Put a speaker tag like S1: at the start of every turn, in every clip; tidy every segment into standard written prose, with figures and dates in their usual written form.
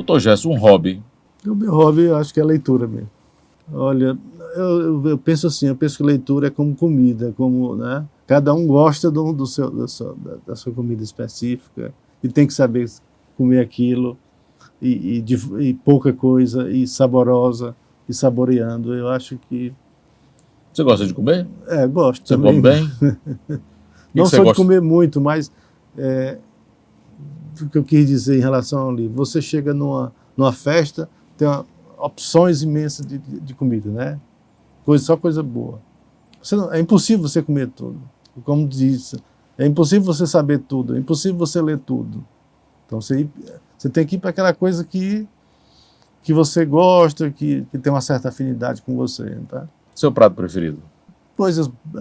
S1: Doutor Gerson, um hobby.
S2: O meu hobby, eu acho que é a leitura mesmo. Olha, eu penso assim, eu penso que leitura é como comida, como, né? Cada um gosta da sua comida específica e tem que saber comer aquilo e pouca coisa, e saborosa, e saboreando. Eu acho que...
S1: Você gosta de comer?
S2: Gosto
S1: Você
S2: também.
S1: come bem?
S2: Não
S1: você
S2: só de
S1: gosta?
S2: comer muito, mas o que eu quis dizer em relação ao livro, você chega numa festa, tem opções imensas de comida, né? Só coisa boa. É impossível você comer tudo. Como disse, é impossível você saber tudo, é impossível você ler tudo. Então você tem que ir para aquela coisa que você gosta, que tem uma certa afinidade com você. Tá?
S1: Seu prato preferido?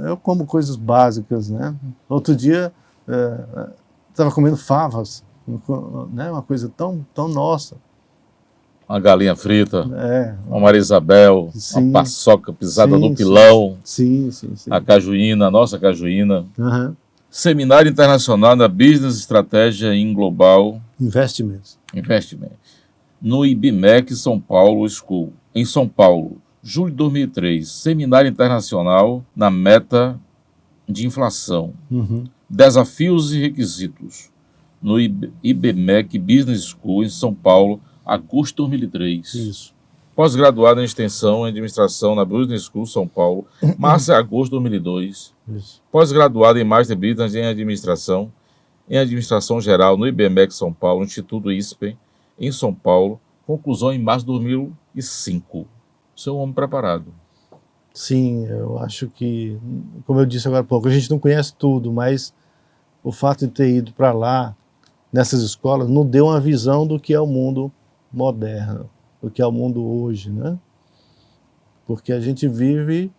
S2: Eu como coisas básicas, né? Outro dia estava comendo favas, né? Uma coisa tão nossa.
S1: Uma galinha frita, uma
S2: Uma
S1: Maria Isabel,
S2: sim,
S1: uma paçoca pisada no
S2: sim,
S1: pilão,
S2: sim.
S1: a cajuína, a nossa cajuína.
S2: Uhum.
S1: Seminário Internacional da Business Estratégia em Global
S2: Investimentos.
S1: No IBMEC São Paulo School, em São Paulo, julho de 2003. Seminário Internacional na Meta de Inflação.
S2: Uhum.
S1: Desafios e requisitos. No IBMEC Business School, em São Paulo, agosto de 2003.
S2: Isso.
S1: Pós-graduado em Extensão e Administração na Business School, São Paulo, março a agosto de 2002.
S2: Isso.
S1: Pós-graduado em Master Business em Administração Geral no IBMEC São Paulo, Instituto ISPEN, em São Paulo, conclusão em março de 2005. Você é um homem preparado.
S2: Sim, eu acho que, como eu disse agora há pouco, a gente não conhece tudo, mas o fato de ter ido para lá, nessas escolas, nos deu uma visão do que é o mundo moderno, do que é o mundo hoje, né? Porque a gente vive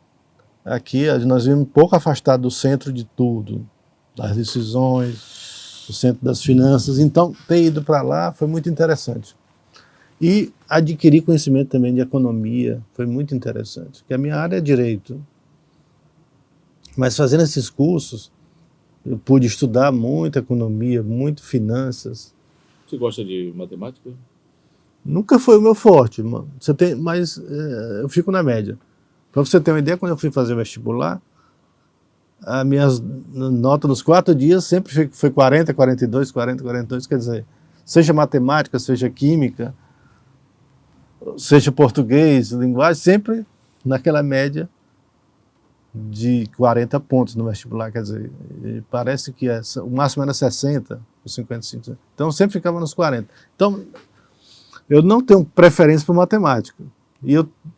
S2: aqui, nós vivemos um pouco afastado do centro de tudo, das decisões, do centro das finanças. Então, ter ido para lá foi muito interessante. E adquirir conhecimento também de economia foi muito interessante, porque a minha área é direito. Mas fazendo esses cursos, eu pude estudar muito economia, muito finanças.
S1: Você gosta de matemática?
S2: Nunca foi o meu forte, mano. Mas eu fico na média. Para você ter uma ideia, quando eu fui fazer vestibular, a minha nota nos 4 dias sempre foi 40, 42, 40, 42, quer dizer, seja matemática, seja química, seja português, linguagem, sempre naquela média de 40 pontos no vestibular, quer dizer, parece que o máximo era 60, ou 55, então sempre ficava nos 40. Então, eu não tenho preferência por matemática,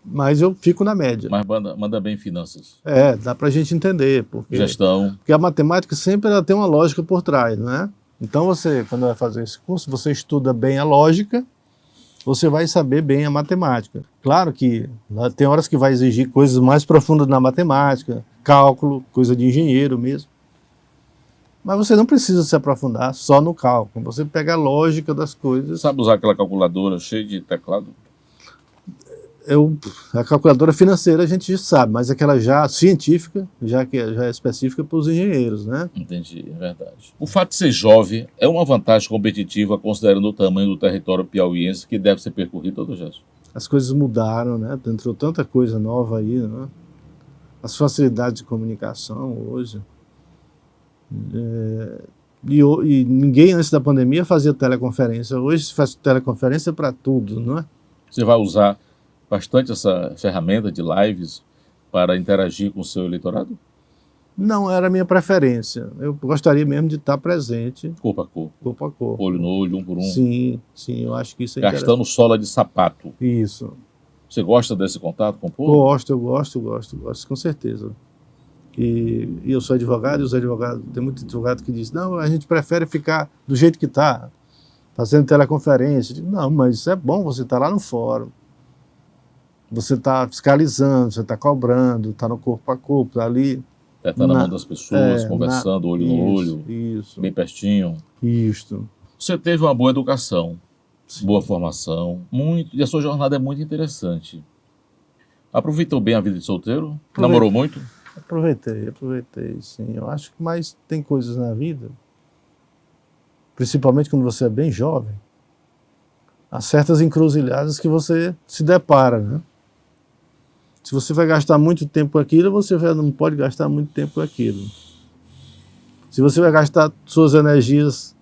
S2: mas eu fico na média.
S1: Mas manda bem finanças.
S2: Dá pra gente entender.
S1: Gestão.
S2: Porque a matemática sempre ela tem uma lógica por trás, não é? Então você, quando vai fazer esse curso, você estuda bem a lógica, você vai saber bem a matemática. Claro que tem horas que vai exigir coisas mais profundas na matemática, cálculo, coisa de engenheiro mesmo. Mas você não precisa se aprofundar só no cálculo, você pega a lógica das coisas.
S1: Sabe usar aquela calculadora cheia de teclado?
S2: A calculadora financeira a gente já sabe, mas aquela já científica, já é específica para os engenheiros, né?
S1: Entendi, é verdade. O fato de ser jovem é uma vantagem competitiva considerando o tamanho do território piauiense que deve ser percorrido, doutor Gerson?
S2: As coisas mudaram, né? Entrou tanta coisa nova aí, né? As facilidades de comunicação hoje. E ninguém antes da pandemia fazia teleconferência. Hoje se faz teleconferência para tudo, não é?
S1: Você vai usar bastante essa ferramenta de lives para interagir com o seu eleitorado?
S2: Não era a minha preferência. Eu gostaria mesmo de estar presente.
S1: Corpo a corpo.
S2: Corpo a corpo.
S1: Olho no olho, um por um.
S2: Sim, eu acho que isso é
S1: gastando sola de sapato.
S2: Isso.
S1: Você gosta desse contato com o povo?
S2: Eu gosto, com certeza. E eu sou advogado, e os advogados, tem muito advogado que diz, não, a gente prefere ficar do jeito que está, fazendo teleconferência. Eu digo, não, mas isso é bom, você está lá no fórum. Você está fiscalizando, você está cobrando, está no corpo a corpo, está ali.
S1: Apertando a mão das pessoas, conversando, olho no olho, bem pertinho.
S2: Isso.
S1: Você teve uma boa educação, boa formação, e a sua jornada é muito interessante. Aproveitou bem a vida de solteiro? Namorou muito?
S2: Aproveitei, sim. Eu acho que mais tem coisas na vida, principalmente quando você é bem jovem, há certas encruzilhadas que você se depara, né? Se você vai gastar muito tempo com aquilo, você não pode gastar muito tempo com aquilo. Se você vai gastar suas energias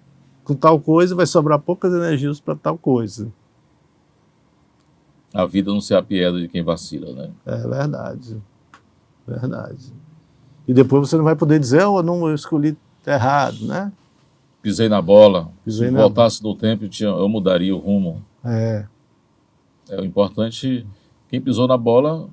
S2: com tal coisa, vai sobrar poucas energias para tal coisa.
S1: A vida não se apieda de quem vacila, né?
S2: É verdade. Verdade. E depois você não vai poder dizer, oh, não, eu escolhi errado, né?
S1: Pisei na bola.
S2: Pisei
S1: Se
S2: na
S1: voltasse no tempo, eu mudaria o rumo.
S2: É.
S1: É o importante, quem pisou na bola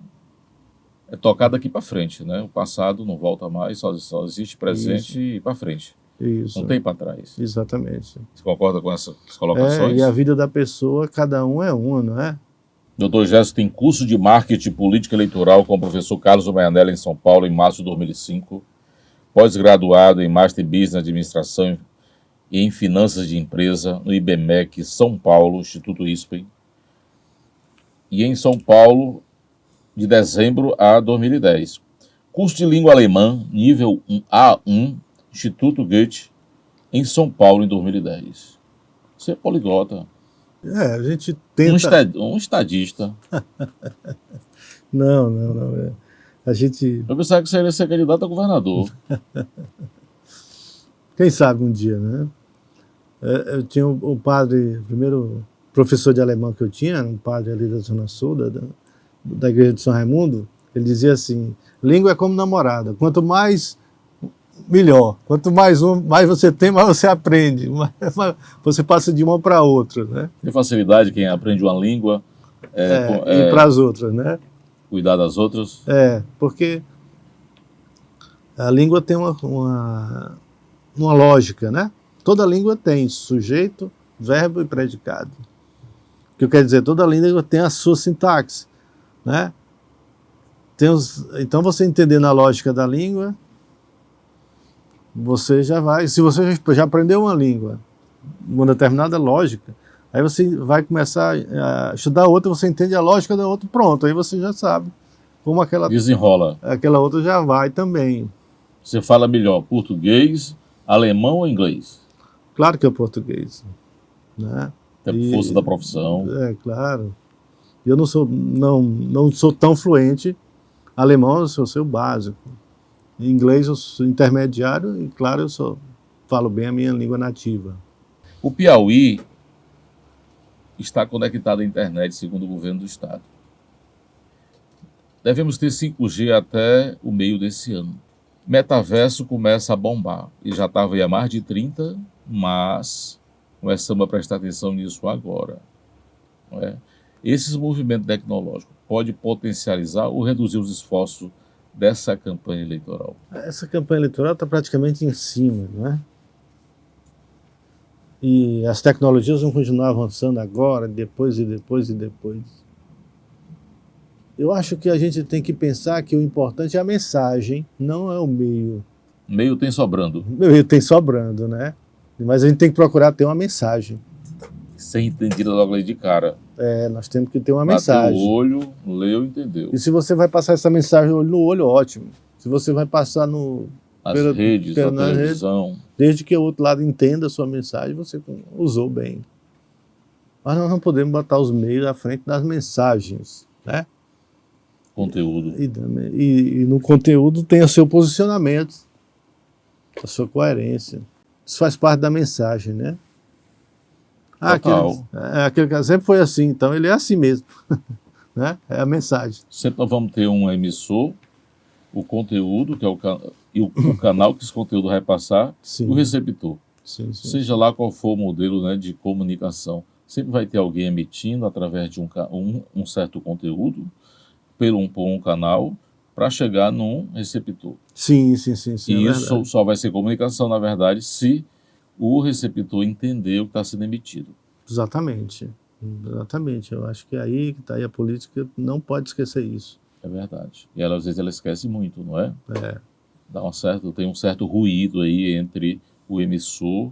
S1: é tocar daqui para frente, né? O passado não volta mais, só existe presente e para frente.
S2: Isso.
S1: Não tem para trás.
S2: Exatamente.
S1: Você concorda com essas colocações?
S2: E a vida da pessoa, cada um é uma, não é?
S1: Dr. Gerson tem curso de marketing e política eleitoral com o professor Carlos Maianella em São Paulo em março de 2005. Pós-graduado em Master Business Administração e em Finanças de Empresa no IBMEC São Paulo, Instituto ISPEN. E em São Paulo, de dezembro a 2010. Curso de língua alemã, nível A1, Instituto Goethe, em São Paulo, em 2010. Você é poliglota.
S2: A gente tenta...
S1: Um estadista.
S2: Não. A gente...
S1: Eu pensava que você ia ser candidato a governador.
S2: Quem sabe um dia, né? Eu tinha um padre, o primeiro professor de alemão que eu tinha, um padre ali da Zona Sul, da igreja de São Raimundo, ele dizia assim, língua é como namorada, quanto mais, melhor. Quanto mais você tem, mais você aprende. Você passa de uma para outra, né?
S1: Tem facilidade quem aprende uma língua.
S2: E para as outras, né?
S1: Cuidar das outras.
S2: Porque a língua tem uma lógica, né? Toda língua tem sujeito, verbo e predicado. O que quer dizer? Toda língua tem a sua sintaxe, né? Então você entendendo a lógica da língua, você já vai... Se você já aprendeu uma língua, uma determinada lógica, aí você vai começar a estudar outra, você entende a lógica da outra, pronto, aí você já sabe como
S1: desenrola.
S2: Aquela outra já vai também.
S1: Você fala melhor português, alemão ou inglês?
S2: Claro que é português, né?
S1: Tem força da profissão.
S2: Claro. Eu não sou tão fluente. Alemão eu sou o básico. Em inglês eu sou intermediário e, claro, falo bem a minha língua nativa.
S1: O Piauí está conectado à internet, segundo o governo do estado. Devemos ter 5G até o meio desse ano. Metaverso começa a bombar. E já estava aí há mais de 30, mas começamos a prestar atenção nisso agora. Não é? Esses movimentos tecnológicos podem potencializar ou reduzir os esforços dessa campanha eleitoral?
S2: Essa campanha eleitoral está praticamente em cima, não é? E as tecnologias vão continuar avançando agora, depois. Eu acho que a gente tem que pensar que o importante é a mensagem, não é o meio.
S1: O meio tem sobrando.
S2: O meio tem sobrando, né? Mas a gente tem que procurar ter uma mensagem.
S1: Ser entendida logo ali de cara.
S2: Nós temos que ter uma mensagem.
S1: Bateu o olho, leu, entendeu.
S2: E se você vai passar essa mensagem olho no olho, ótimo. Se você vai passar
S1: As redes, a televisão.
S2: Desde que o outro lado entenda a sua mensagem, você usou bem. Mas nós não podemos botar os meios à frente das mensagens, né?
S1: Conteúdo.
S2: E no conteúdo tem o seu posicionamento, a sua coerência. Isso faz parte da mensagem, né? Aquele cara sempre foi assim, então ele é assim mesmo. Né? É a mensagem.
S1: Sempre nós vamos ter um emissor, o conteúdo, que é o canal que esse conteúdo vai passar, e o receptor.
S2: Sim.
S1: Seja lá qual for o modelo, né, de comunicação, sempre vai ter alguém emitindo através de um certo conteúdo, por um canal, para chegar num receptor.
S2: Sim.
S1: E isso só vai ser comunicação, na verdade, se o receptor entender o que está sendo emitido.
S2: Exatamente. Eu acho que aí que está aí a política, não pode esquecer isso.
S1: É verdade. E ela, às vezes ela esquece muito, não é? Tem um certo ruído aí entre o emissor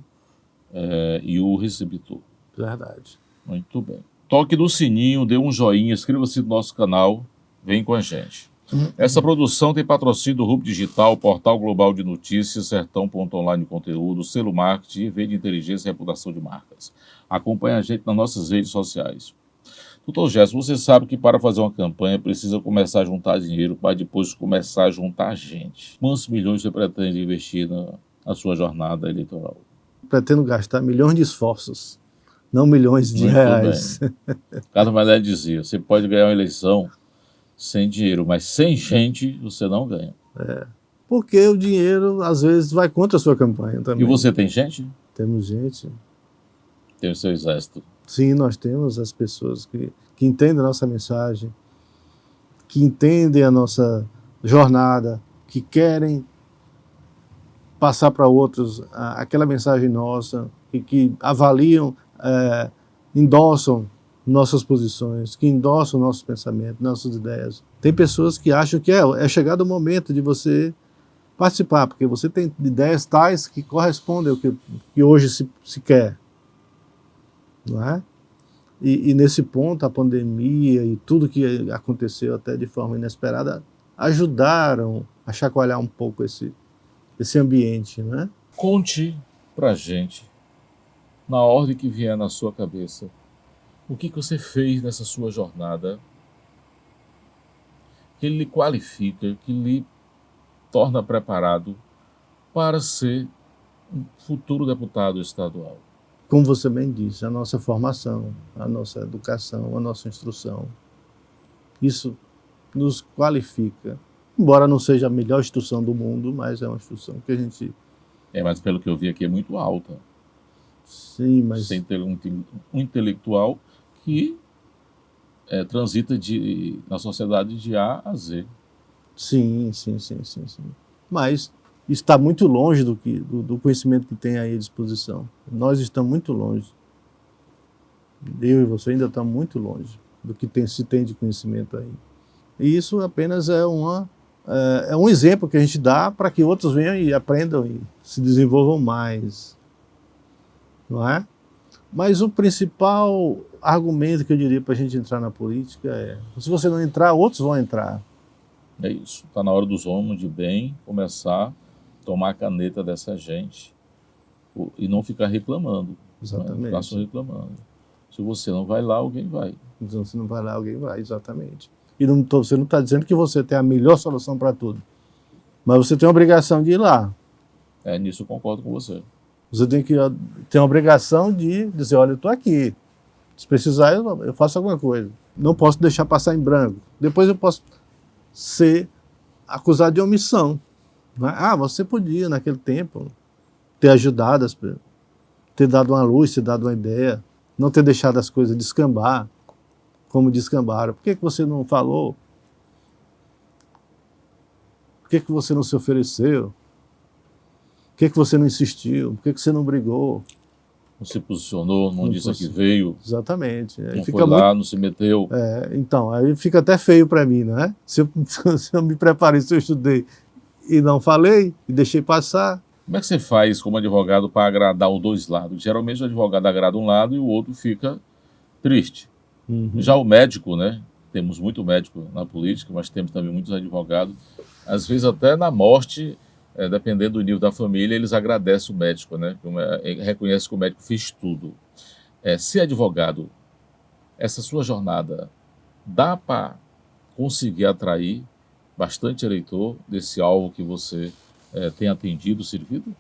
S1: e o receptor.
S2: Verdade.
S1: Muito bem. Toque no sininho, dê um joinha, inscreva-se no nosso canal, vem com a gente. Essa produção tem patrocínio do Hub Digital, Portal Global de Notícias, Sertão.online Conteúdo, Selo Marketing e Verde Inteligência e Reputação de Marcas. Acompanhe a gente nas nossas redes sociais. Doutor Gerson, você sabe que para fazer uma campanha precisa começar a juntar dinheiro para depois começar a juntar gente. Quantos milhões você pretende investir na sua jornada eleitoral?
S2: Pretendo gastar milhões de esforços, não milhões de
S1: Muito
S2: reais.
S1: bem. Carlos Mané dizia, você pode ganhar uma eleição sem dinheiro, mas sem gente você não ganha.
S2: Porque o dinheiro, às vezes, vai contra a sua campanha também.
S1: E você tem gente?
S2: Temos gente.
S1: Tem o seu exército.
S2: Sim, nós temos as pessoas que entendem a nossa mensagem, que entendem a nossa jornada, que querem passar para outros aquela mensagem nossa, e que avaliam, endossam nossas posições, que endossam nossos pensamentos, nossas ideias. Tem pessoas que acham que é chegado o momento de você participar, porque você tem ideias tais que correspondem ao que hoje se quer. Não é? E nesse ponto, a pandemia e tudo que aconteceu até de forma inesperada ajudaram a chacoalhar um pouco esse ambiente, né?
S1: Conte pra gente, na ordem que vier na sua cabeça, o que você fez nessa sua jornada que lhe qualifica, que lhe torna preparado para ser um futuro deputado estadual.
S2: Como você bem disse, a nossa formação, a nossa educação, a nossa instrução, isso nos qualifica. Embora não seja a melhor instrução do mundo, mas é uma instrução que a gente...
S1: Mas pelo que eu vi aqui é muito alta.
S2: Sim, mas...
S1: Sem ter um intelectual que transita na sociedade de A a Z.
S2: Sim. Mas está muito longe do conhecimento que tem aí à disposição. Nós estamos muito longe. Eu e você ainda estamos muito longe do que se tem de conhecimento aí. E isso apenas é um exemplo que a gente dá para que outros venham e aprendam e se desenvolvam mais. Não é? Mas o principal argumento que eu diria para a gente entrar na política é: se você não entrar, outros vão entrar.
S1: É isso. Está na hora dos homens de bem começar a tomar a caneta dessa gente e não ficar reclamando.
S2: Exatamente.
S1: Não ficar só reclamando. Se você não vai lá, alguém vai.
S2: Então, se não vai lá, alguém vai, exatamente. E você não está dizendo que você tem a melhor solução para tudo. Mas você tem a obrigação de ir lá.
S1: Nisso eu concordo com você.
S2: Você tem a obrigação de dizer: olha, eu estou aqui. Se precisar, eu faço alguma coisa. Não posso deixar passar em branco. Depois eu posso ser acusado de omissão. Né? Você podia, naquele tempo, ter ajudado, ter dado uma luz, ter dado uma ideia, não ter deixado as coisas descambar, como descambaram. Por que você não falou? Por que você não se ofereceu? Por que você não insistiu? Por que você não brigou?
S1: Não se posicionou, não disse que veio.
S2: Exatamente.
S1: Não foi lá, não se meteu.
S2: Então, aí fica até feio para mim, não é? Se eu me preparei, se eu estudei e não falei, e deixei passar.
S1: Como é que você faz como advogado para agradar os dois lados? Geralmente o advogado agrada um lado e o outro fica triste. Já o médico, né? Temos muito médico na política, mas temos também muitos advogados. Às vezes até na morte, dependendo do nível da família, eles agradecem o médico, né? Reconhece que o médico fez tudo. Ser advogado, essa sua jornada, dá para conseguir atrair bastante eleitor desse alvo que você tem atendido, servido?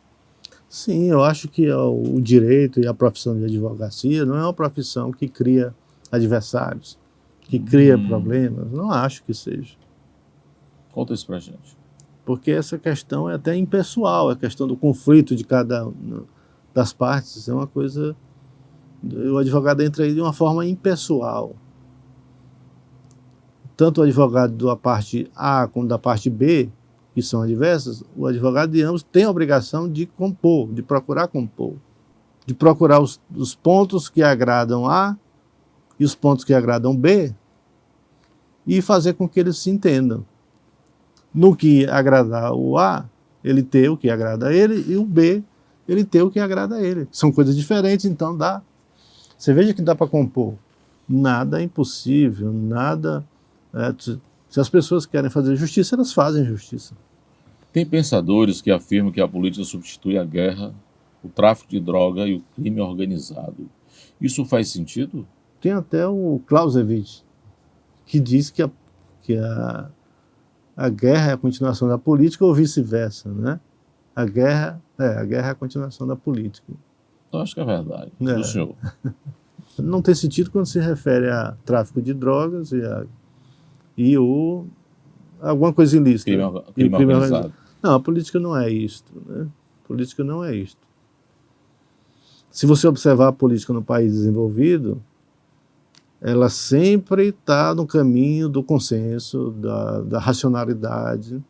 S2: Sim, eu acho que o direito e a profissão de advocacia não é uma profissão que cria adversários, que cria problemas. Não acho que seja.
S1: Conta isso pra gente.
S2: Porque essa questão é até impessoal, a questão do conflito de cada das partes é uma coisa... O advogado entra aí de uma forma impessoal. Tanto o advogado da parte A como da parte B, que são adversas, o advogado de ambos tem a obrigação de compor, de procurar compor, de procurar os pontos que agradam A e os pontos que agradam B e fazer com que eles se entendam. No que agradar o A, ele ter o que agrada a ele, e o B, ele ter o que agrada a ele. São coisas diferentes, então dá. Você veja que dá para compor. Nada é impossível, nada... Se as pessoas querem fazer justiça, elas fazem justiça.
S1: Tem pensadores que afirmam que a política substitui a guerra, o tráfico de droga e o crime organizado. Isso faz sentido?
S2: Tem até o Clausewitz, que diz que a guerra é a continuação da política ou vice-versa, né? A guerra é a continuação da política.
S1: Eu acho que é verdade. Do senhor.
S2: Não tem sentido quando se refere a tráfico de drogas e alguma coisa ilícita.
S1: Crime organizado.
S2: Não, a política não é isto, né? A política não é isto. Se você observar a política no país desenvolvido, ela sempre está no caminho do consenso, da racionalidade.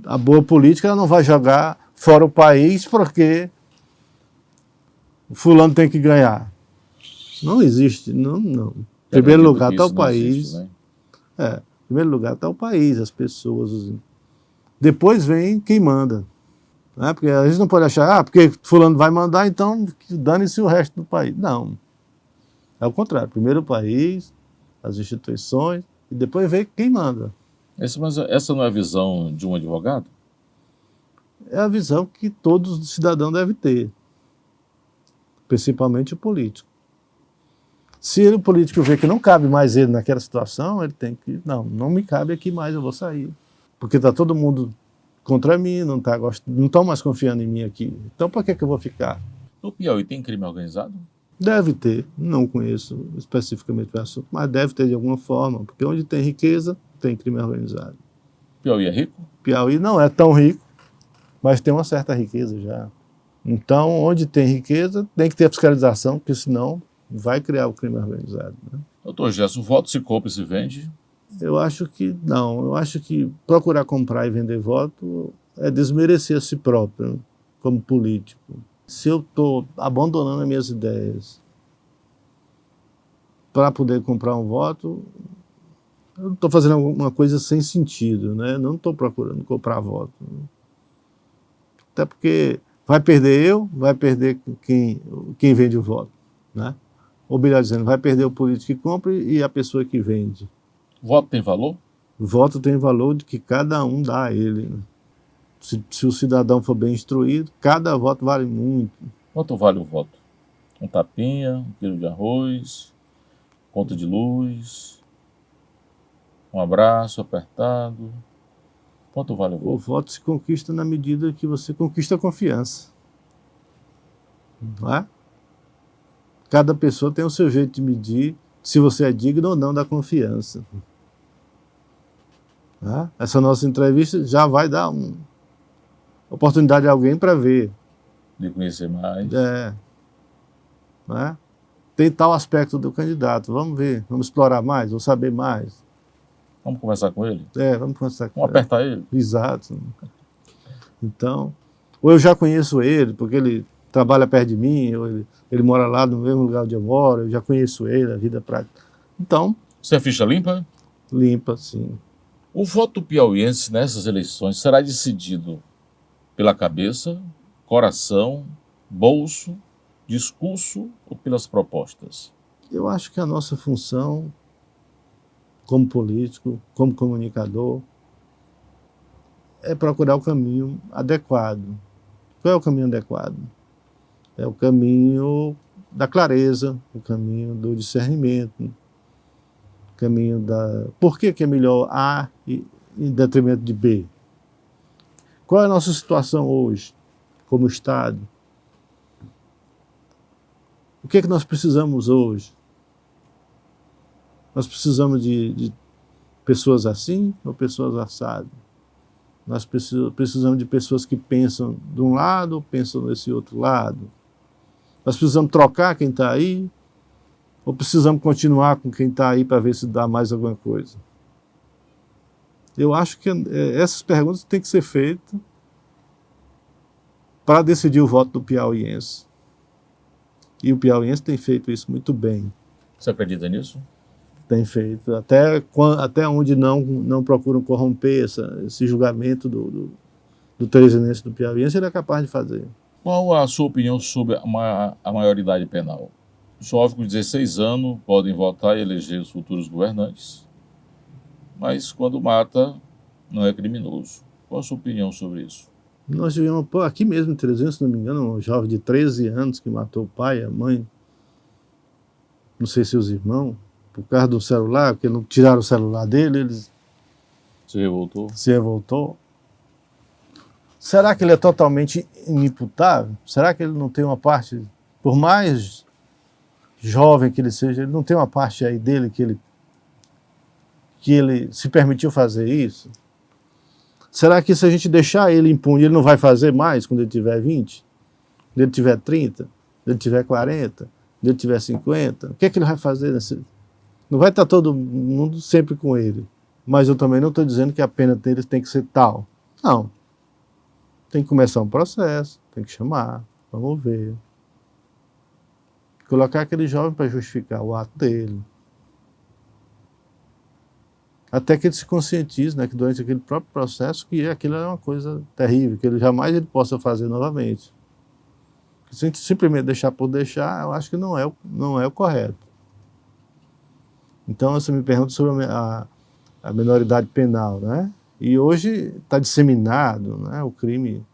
S2: A boa política ela não vai jogar fora o país porque o fulano tem que ganhar. Não existe, não. Em primeiro lugar está o país. Existe, né? Em primeiro lugar está o país, as pessoas. Depois vem quem manda. Né? Porque a gente não pode achar, porque fulano vai mandar, então dane-se o resto do país. Não. É o contrário. Primeiro o país, as instituições, e depois vem quem manda.
S1: Mas essa não é a visão de um advogado?
S2: É a visão que todo cidadão deve ter. Principalmente o político. Se o político vê que não cabe mais ele naquela situação, ele tem que... Não me cabe aqui mais, eu vou sair. Porque está todo mundo contra mim, não estão mais confiando em mim aqui. Então, para que eu vou ficar?
S1: No Piauí tem crime organizado?
S2: Deve ter, não conheço especificamente o assunto, mas deve ter de alguma forma, porque onde tem riqueza, tem crime organizado.
S1: Piauí é rico?
S2: Piauí não é tão rico, mas tem uma certa riqueza já. Então, onde tem riqueza, tem que ter fiscalização, porque senão vai criar o crime organizado. Né?
S1: Doutor Gerson, o voto se compra e se vende?
S2: Eu acho que não. Eu acho que procurar comprar e vender voto é desmerecer a si próprio, como político. Se eu estou abandonando as minhas ideias para poder comprar um voto, eu não estou fazendo alguma coisa sem sentido, né? Não estou procurando comprar voto. Até porque vai perder vai perder quem vende o voto, né? Ou melhor dizendo, vai perder o político que compra e a pessoa que vende.
S1: Voto tem valor?
S2: Voto tem valor de que cada um dá a ele. Né? Se o cidadão for bem instruído, cada voto vale muito.
S1: Quanto vale o voto? Um tapinha, um quilo de arroz, conta de luz, um abraço apertado. Quanto vale o voto?
S2: O voto se conquista na medida que você conquista a confiança. Não é? Cada pessoa tem o seu jeito de medir se você é digno ou não da confiança. Tá? Essa nossa entrevista já vai dar uma oportunidade a alguém para ver.
S1: De conhecer mais.
S2: Né? Tem tal aspecto do candidato, vamos ver, vamos explorar mais, vamos saber mais.
S1: Vamos conversar com ele?
S2: Vamos conversar com
S1: ele. Vamos apertar ele?
S2: Exato. Então, ou eu já conheço ele, porque ele trabalha perto de mim, ou ele mora lá no mesmo lugar onde eu moro, eu já conheço ele, a vida prática. Então...
S1: Você é ficha limpa?
S2: Limpa, sim.
S1: O voto piauiense nessas eleições será decidido pela cabeça, coração, bolso, discurso ou pelas propostas?
S2: Eu acho que a nossa função, como político, como comunicador, é procurar o caminho adequado. Qual é o caminho adequado? É o caminho da clareza, o caminho do discernimento, o caminho da... Por que é melhor A em detrimento de B? Qual é a nossa situação hoje, como Estado? O que é que nós precisamos hoje? Nós precisamos de pessoas assim ou pessoas assadas? Nós precisamos de pessoas que pensam de um lado ou pensam desse outro lado? Nós precisamos trocar quem está aí? Ou precisamos continuar com quem está aí para ver se dá mais alguma coisa? Eu acho que essas perguntas têm que ser feitas para decidir o voto do piauiense. E o piauiense tem feito isso muito bem.
S1: Você acredita nisso?
S2: Tem feito. Até onde não procuram corromper esse julgamento do teresinense do piauiense, ele é capaz de fazer.
S1: Qual a sua opinião sobre a maioridade penal? Os jovens com 16 anos podem votar e eleger os futuros governantes. mas quando mata, não é criminoso. Qual a sua opinião sobre isso?
S2: Nós tivemos, aqui mesmo em Teresina, se não me engano, um jovem de 13 anos que matou o pai, a mãe, não sei se os irmãos, por causa do celular, porque não tiraram o celular dele, eles
S1: Você revoltou?
S2: se revoltou. Será que ele é totalmente inimputável? Será que ele não tem uma parte, por mais jovem que ele seja, ele não tem uma parte aí dele que ele se permitiu fazer isso? Será que se a gente deixar ele impune, ele não vai fazer mais quando ele tiver 20? Quando ele tiver 30? Quando ele tiver 40? Quando ele tiver 50? O que é que ele vai fazer? Não vai estar todo mundo sempre com ele. Mas eu também não estou dizendo que a pena dele tem que ser tal. Não. Tem que começar um processo, tem que chamar, vamos ver. Colocar aquele jovem para justificar o ato dele. Até que ele se conscientize, né, que durante aquele próprio processo, que aquilo é uma coisa terrível, que ele jamais ele possa fazer novamente. Se a gente simplesmente deixar por deixar, eu acho que não é o correto. Então, você me pergunta sobre a minoridade penal, né? E hoje está disseminado, né, o crime,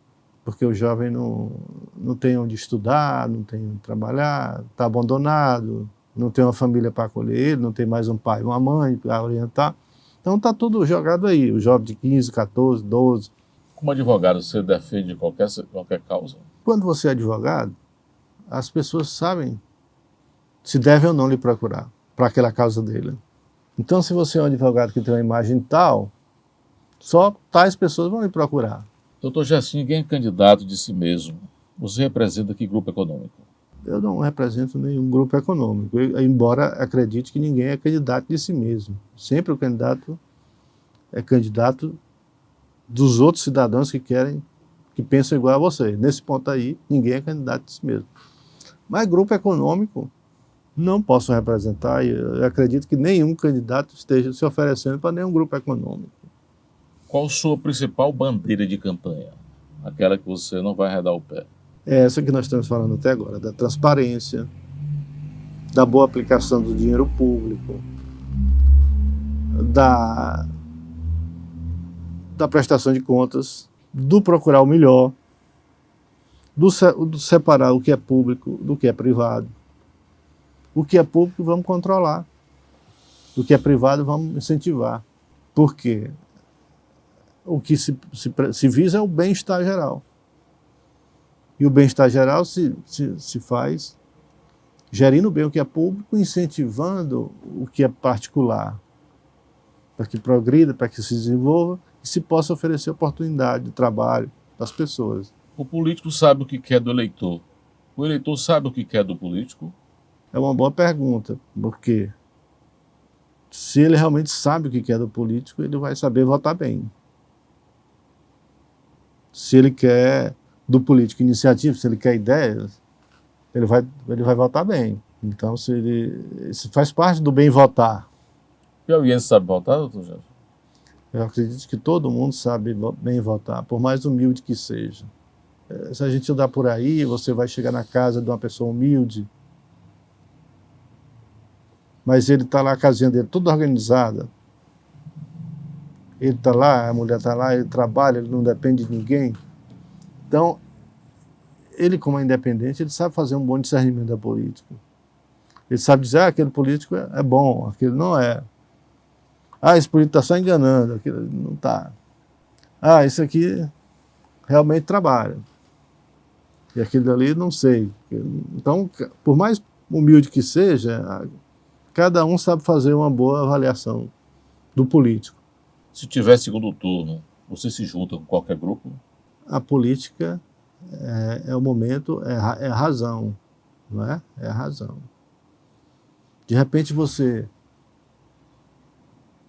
S2: porque o jovem não tem onde estudar, não tem onde trabalhar, está abandonado, não tem uma família para acolher ele, não tem mais um pai, uma mãe para orientar. Então está tudo jogado aí, o jovem de 15, 14, 12.
S1: Como advogado, você defende qualquer causa?
S2: Quando você é advogado, as pessoas sabem se devem ou não lhe procurar para aquela causa dele. Então, se você é um advogado que tem uma imagem tal, só tais pessoas vão lhe procurar.
S1: Doutor Gerson, ninguém é candidato de si mesmo. Você representa que grupo econômico?
S2: Eu não represento nenhum grupo econômico, embora acredite que ninguém é candidato de si mesmo. Sempre o candidato é candidato dos outros cidadãos que pensam igual a você. Nesse ponto aí, ninguém é candidato de si mesmo. Mas grupo econômico não posso representar, e eu acredito que nenhum candidato esteja se oferecendo para nenhum grupo econômico.
S1: Qual a sua principal bandeira de campanha? Aquela que você não vai arredar o pé.
S2: É essa que nós estamos falando até agora, da transparência, da boa aplicação do dinheiro público, da prestação de contas, do procurar o melhor, do separar o que é público do que é privado. O que é público vamos controlar, o que é privado vamos incentivar. Por quê? O que se visa é o bem-estar geral. E o bem-estar geral se faz gerindo bem o que é público, incentivando o que é particular, para que progrida, para que se desenvolva e se possa oferecer oportunidade de trabalho para as pessoas.
S1: O político sabe o que quer do eleitor. O eleitor sabe o que quer do político?
S2: É uma boa pergunta, porque se ele realmente sabe o que quer do político, ele vai saber votar bem. Se ele quer do político iniciativa, se ele quer ideias, ele vai votar bem. Então, se faz parte do bem votar.
S1: Piauiense sabe votar, doutor Gerson?
S2: Eu acredito que todo mundo sabe bem votar, por mais humilde que seja. Se a gente andar por aí, você vai chegar na casa de uma pessoa humilde, mas ele está lá, a casinha dele toda organizada. Ele está lá, a mulher está lá, ele trabalha, ele não depende de ninguém. Então, ele como é independente, ele sabe fazer um bom discernimento da política. Ele sabe dizer, aquele político é bom, aquele não é. Esse político está só enganando, aquele não está. Esse aqui realmente trabalha. E aquele ali não sei. Então, por mais humilde que seja, cada um sabe fazer uma boa avaliação do político.
S1: Se tiver segundo turno, você se junta com qualquer grupo?
S2: A política é o momento, é a razão, não é? É a razão. De repente você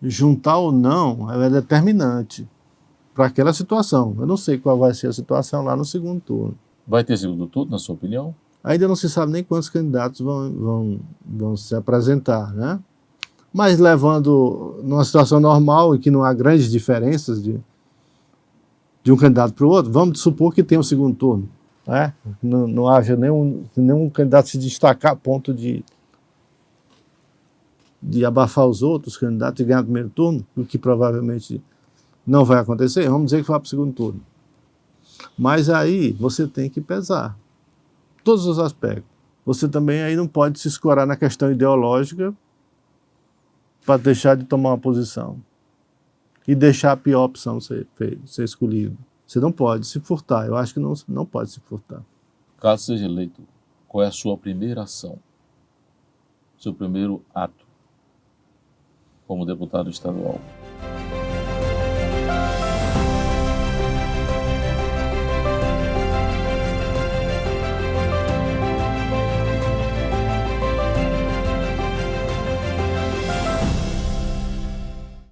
S2: juntar ou não é determinante para aquela situação. Eu não sei qual vai ser a situação lá no segundo turno.
S1: Vai ter segundo turno, na sua opinião?
S2: Ainda não se sabe nem quantos candidatos vão se apresentar, né? Mas levando numa situação normal e que não há grandes diferenças de um candidato para o outro, vamos supor que tenha um segundo turno, né? Não haja nenhum candidato se destacar a ponto de de abafar os outros candidatos e ganhar o primeiro turno, o que provavelmente não vai acontecer, vamos dizer que vai para o segundo turno. Mas aí você tem que pesar todos os aspectos. Você também aí não pode se escorar na questão ideológica para deixar de tomar uma posição e deixar a pior opção ser escolhida. Você não pode se furtar, eu acho que não pode se furtar.
S1: Caso seja eleito, qual é a sua primeira ação? Seu primeiro ato como deputado estadual?